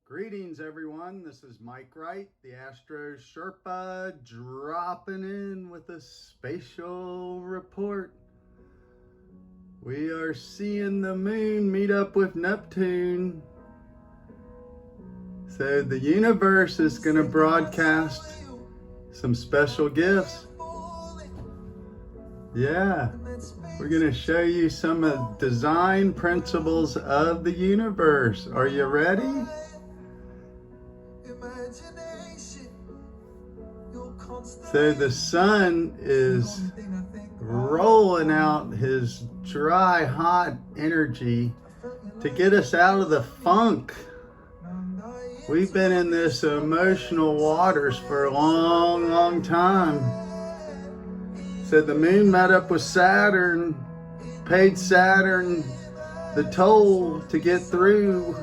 Greetings everyone, this is Mike Wright, the Astro Sherpa, dropping in with a spatial report. We are seeing the moon meet up with Neptune. So the universe is going to broadcast some special gifts. Yeah, we're going to show you some of the design principles of the universe. Are you ready? So the sun is rolling out his dry, hot energy to get us out of the funk. We've been in this emotional waters for a long, long time. So the moon met up with Saturn, paid Saturn the toll to get through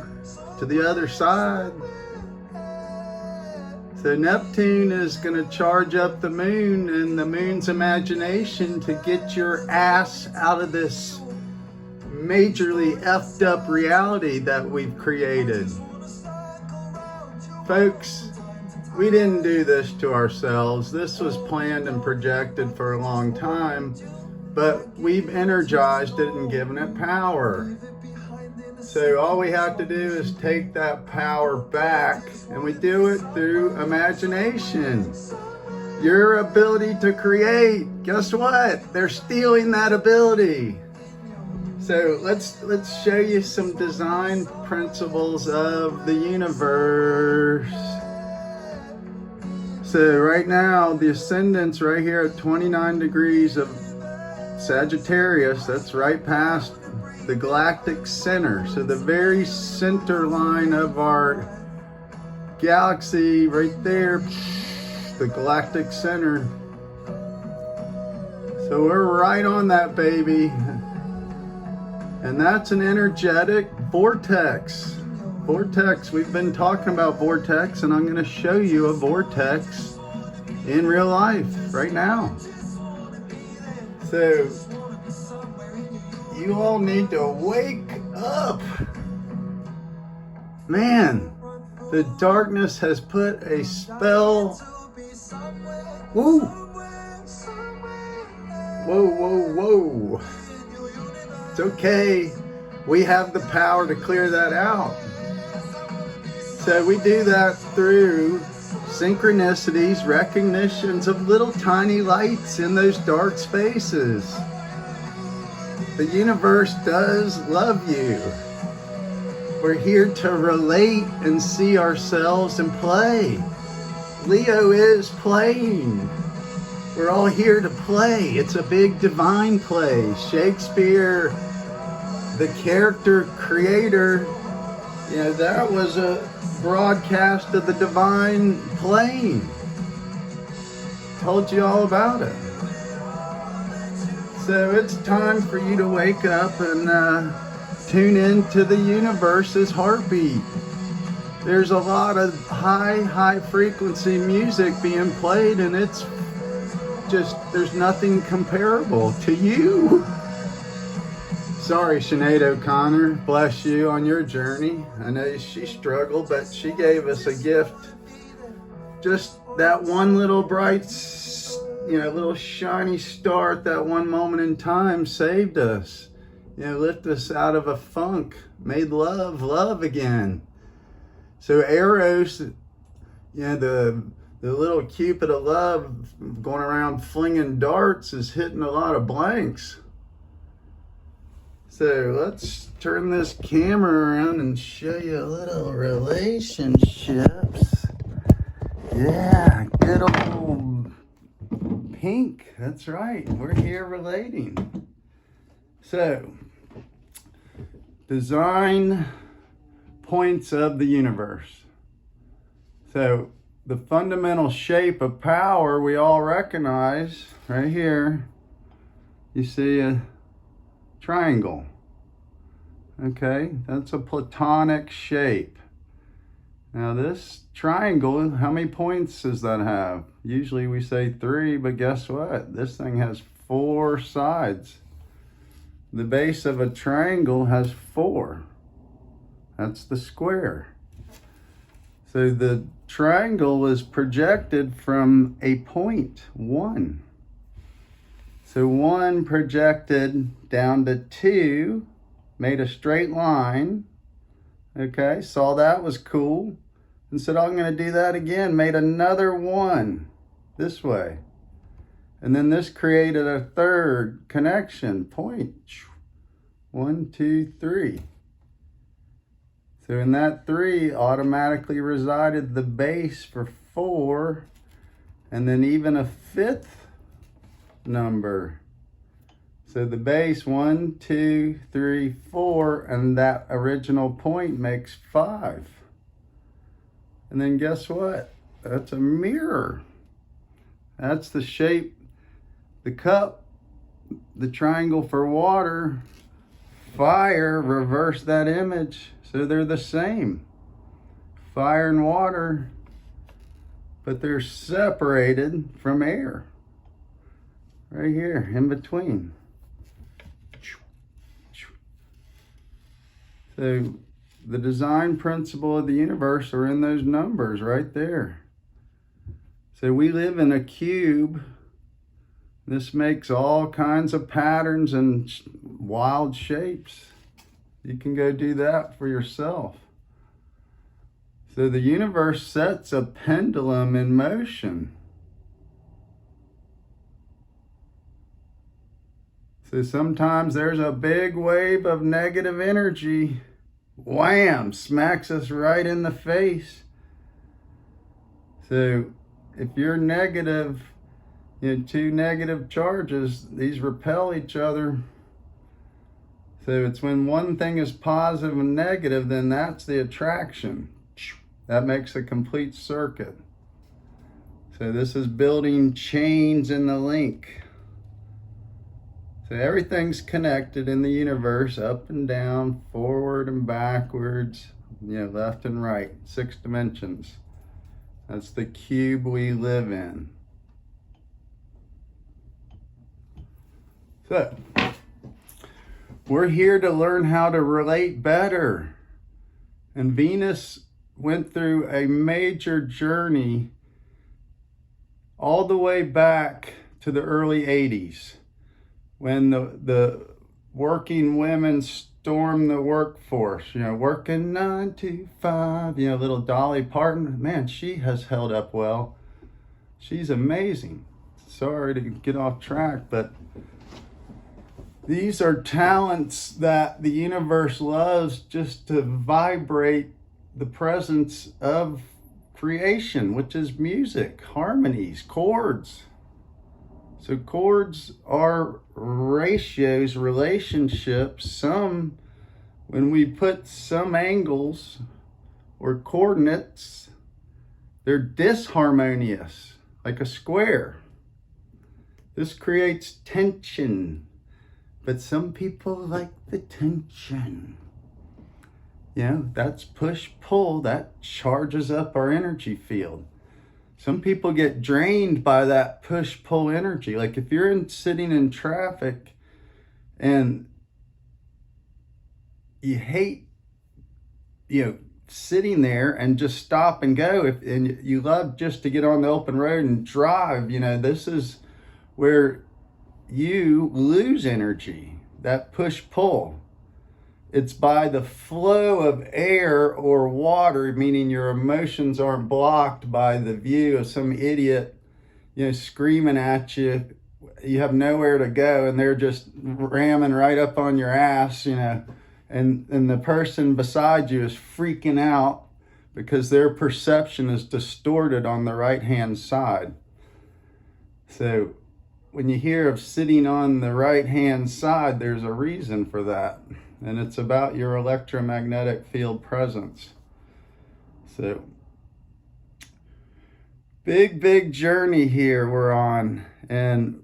to the other side. So Neptune is going to charge up the moon and the moon's imagination to get your ass out of this majorly effed up reality that we've created. Folks, we didn't do this to ourselves. This was planned and projected for a long time, but we've energized it and given it power. So all we have to do is take that power back, and we do it through imagination. Your ability to create, guess what? They're stealing that ability. So let's show you some design principles of the universe. So right now, the ascendant's right here at 29 degrees of Sagittarius. That's right past the galactic center. So the very center line of our galaxy right there, the galactic center. So we're right on that baby. And that's an energetic vortex. Vortex, we've been talking about vortex, and I'm going to show you a vortex in real life right now. So you all need to wake up. Man, the darkness has put a spell. Woo! Whoa, whoa, whoa. It's okay. We have the power to clear that out. So we do that through synchronicities, recognitions of little tiny lights in those dark spaces. The universe does love you. We're here to relate and see ourselves and play. Leo is playing. We're all here to play. It's a big divine play. Shakespeare, the character creator, that was a broadcast of the divine playing. Told you all about it. So it's time for you to wake up and tune into the universe's heartbeat. There's a lot of high frequency music being played, and it's just, there's nothing comparable to you. Sorry, Sinead O'Connor, bless you on your journey. I know she struggled, but she gave us a gift. Just that one little bright, little shiny star at that one moment in time saved us. Lifted us out of a funk, made love again. So Eros, the little Cupid of love going around flinging darts is hitting a lot of blanks. So let's turn this camera around and show you a little relationships. Yeah, good old pink. That's right. We're here relating. So, design points of the universe. So, the fundamental shape of power we all recognize right here. You see a triangle. Okay, that's a platonic shape. Now this triangle, how many points does that have? Usually we say 3, but guess what? This thing has 4 sides. The base of a triangle has 4. That's the square. So the triangle is projected from a point, 1. So 1 projected down to 2, made a straight line. Okay, saw that was cool. And said, I'm going to do that again. Made another 1 this way. And then this created a third connection point. 1, 2, 3. So in that 3 automatically resided the base for 4, and then even a 5th number. So the base 1, 2, 3, 4, and that original point makes 5. And then guess what? That's a mirror. That's the shape, the cup, the triangle for water, fire, reverse that image. So they're the same, fire and water, but they're separated from air. Right here, in between. So the design principle of the universe are in those numbers right there. So we live in a cube. This makes all kinds of patterns and wild shapes. You can go do that for yourself. So the universe sets a pendulum in motion. So sometimes there's a big wave of negative energy, wham, smacks us right in the face. So if you're negative, 2 negative charges, these repel each other. So it's when one thing is positive and negative, then that's the attraction. That makes a complete circuit. So this is building chains in the link. So everything's connected in the universe, up and down, forward and backwards, left and right, 6 dimensions. That's the cube we live in. So we're here to learn how to relate better. And Venus went through a major journey all the way back to the early 80s when the working women stormed the workforce, working 9 to 5, little Dolly Parton. Man, she has held up well. She's amazing. Sorry to get off track, but these are talents that the universe loves just to vibrate the presence of creation, which is music, harmonies, chords. So chords are ratios, relationships. When we put some angles or coordinates, they're disharmonious, like a square. This creates tension. But some people like the tension. That's push-pull. That charges up our energy field. Some people get drained by that push-pull energy. Like if you're sitting in traffic and you hate, sitting there and just stop and go. And you love just to get on the open road and drive, this is where you lose energy, that push-pull. It's by the flow of air or water, meaning your emotions aren't blocked by the view of some idiot, screaming at you. You have nowhere to go and they're just ramming right up on your ass, and the person beside you is freaking out because their perception is distorted on the right-hand side. So when you hear of sitting on the right-hand side, there's a reason for that. And it's about your electromagnetic field presence. So, big journey here we're on. And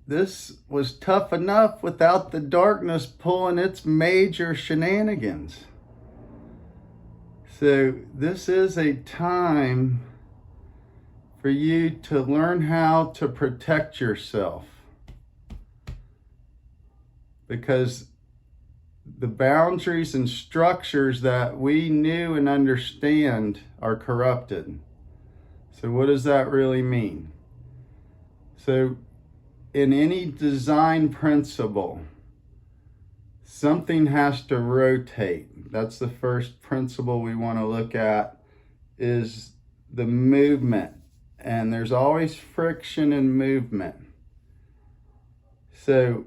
this was tough enough without the darkness pulling its major shenanigans. So, this is a time for you to learn how to protect yourself. Because the boundaries and structures that we knew and understand are corrupted. So what does that really mean? So in any design principle, something has to rotate. That's the first principle we want to look at, is the movement. And there's always friction in movement. So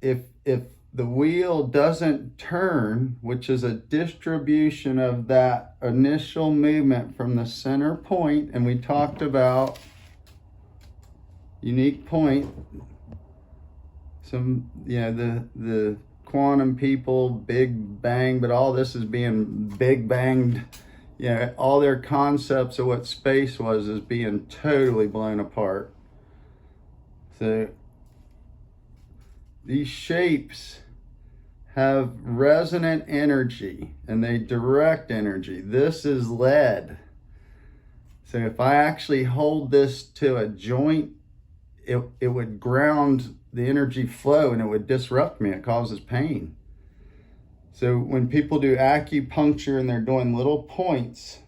if the wheel doesn't turn, which is a distribution of that initial movement from the center point, and we talked about unique point, some, you know, the quantum people, Big Bang, but all this is being big banged. You know, all their concepts of what space was is being totally blown apart. So these shapes have resonant energy and they direct energy. This is lead. So if I actually hold this to a joint, it would ground the energy flow and it would disrupt me. It causes pain. So when people do acupuncture and they're doing little points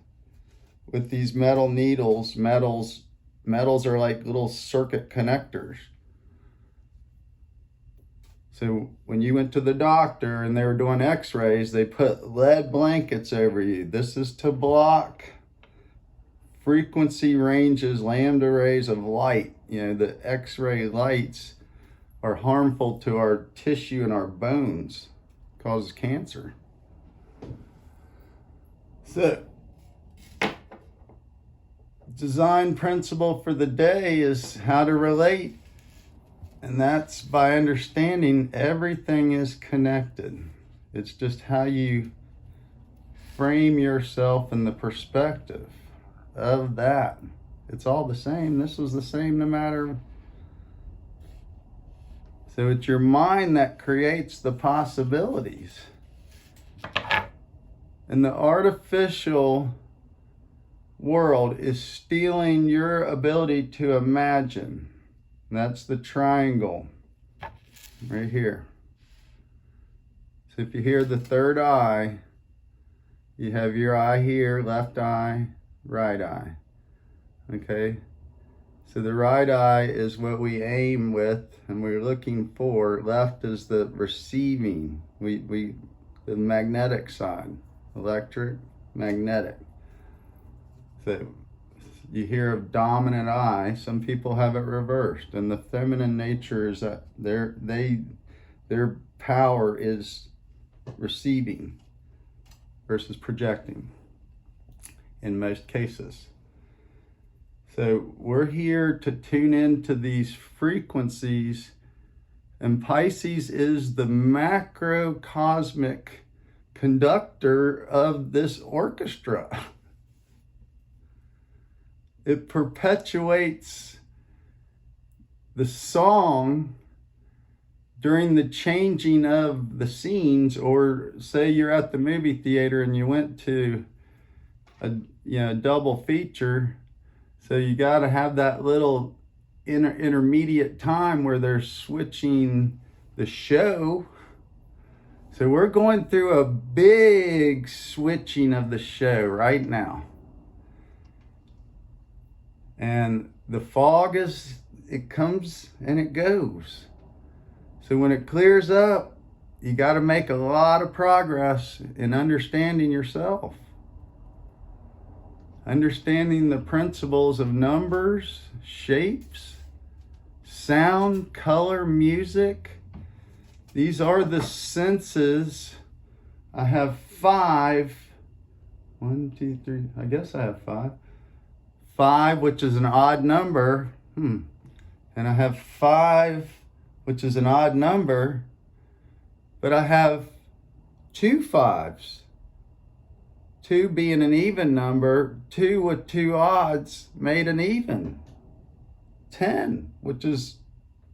with these metal needles, metals are like little circuit connectors. So when you went to the doctor and they were doing x-rays, they put lead blankets over you. This is to block frequency ranges, lambda rays of light. You know, the x-ray lights are harmful to our tissue and our bones. Causes cancer. So, design principle for the day is how to relate. And that's by understanding everything is connected. It's just how you frame yourself in the perspective of that. It's all the same. This was the same no matter. So it's your mind that creates the possibilities. And the artificial world is stealing your ability to imagine. And that's the triangle right here. So if you hear the third eye, you have your eye here, left eye, right eye. Okay? So the right eye is what we aim with and we're looking for. Left is the receiving. The magnetic side. Electric, magnetic. So you hear of dominant eye. Some people have it reversed. And the feminine nature is that their power is receiving versus projecting in most cases. So we're here to tune into these frequencies, and Pisces is the macrocosmic conductor of this orchestra. It perpetuates the song during the changing of the scenes, or say you're at the movie theater and you went to a double feature. So you got to have that little intermediate time where they're switching the show. So we're going through a big switching of the show right now. And the fog it comes and it goes. So when it clears up, you got to make a lot of progress in understanding yourself. Understanding the principles of numbers, shapes, sound, color, music. These are the senses. I have 5. 1, 2, 3. I guess I have 5. 5, which is an odd number. And I have 5, which is an odd number. But I have 2 5s. 2 being an even number, 2 with 2 odds made an even. 10, which is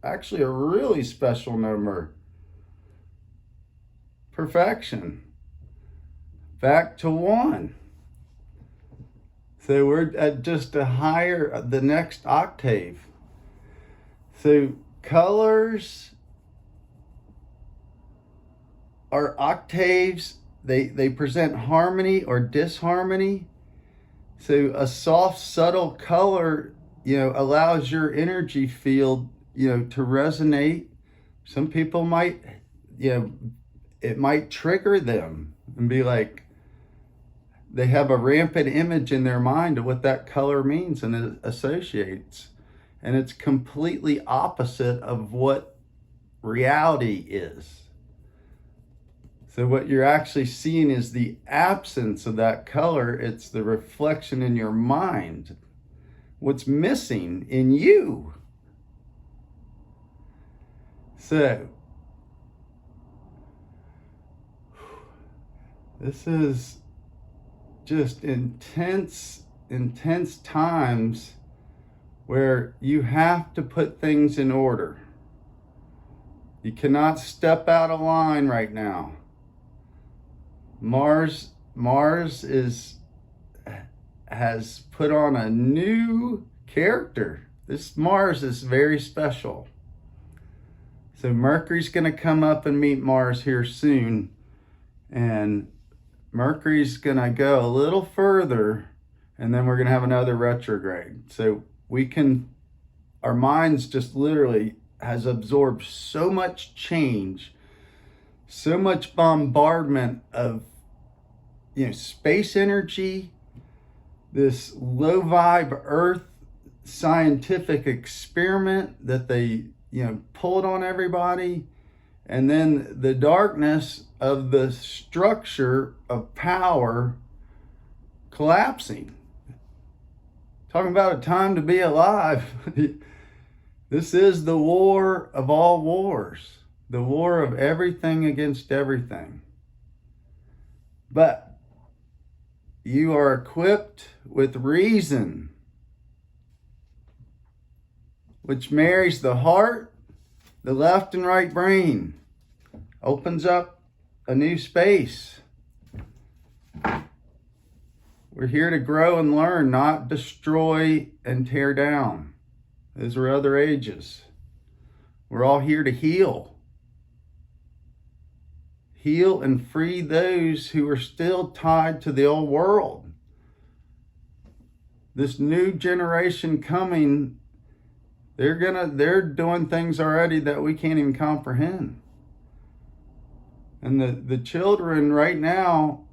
actually a really special number. Perfection. Back to 1. So we're at just the next octave. So colors are octaves. They present harmony or disharmony. So a soft, subtle color, allows your energy field, to resonate. Some people might, it might trigger them and be like, they have a rampant image in their mind of what that color means and it associates. And it's completely opposite of what reality is. So what you're actually seeing is the absence of that color. It's the reflection in your mind. What's missing in you. So, this is just intense times where you have to put things in order. You cannot step out of line right now. Mars has put on a new character. This Mars is very special. So Mercury's going to come up and meet Mars here soon. And Mercury's going to go a little further, and then we're going to have another retrograde. So our minds just literally has absorbed so much change, so much bombardment of, space energy, this low vibe Earth scientific experiment that they, pulled on everybody. And then the darkness of the structure of power collapsing. Talking about a time to be alive. This is the war of all wars. The war of everything against everything. But you are equipped with reason, which marries the heart, the left and right brain, opens up a new space. We're here to grow and learn, not destroy and tear down. Those are other ages. We're all here to heal. Heal and free those who are still tied to the old world. This new generation coming, they're doing things already that we can't even comprehend. And the children right now,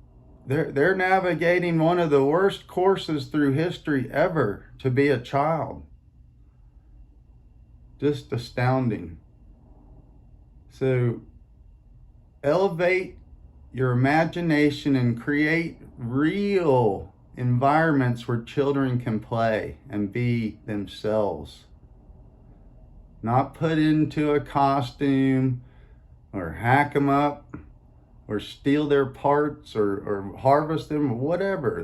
they're navigating one of the worst courses through history ever to be a child. Just astounding. So elevate your imagination and create real environments where children can play and be themselves. Not put into a costume or hack them up or steal their parts or harvest them or whatever.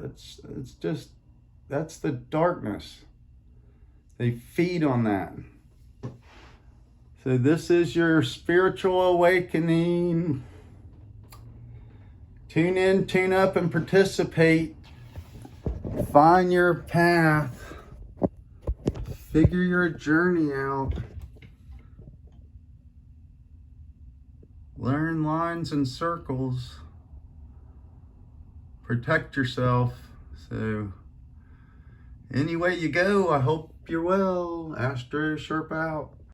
That's the darkness. They feed on that. So this is your spiritual awakening. Tune in, tune up, and participate. Find your path. Figure your journey out. Learn lines and circles. Protect yourself. So, any way you go, I hope you're well. Astro, Sherpa out.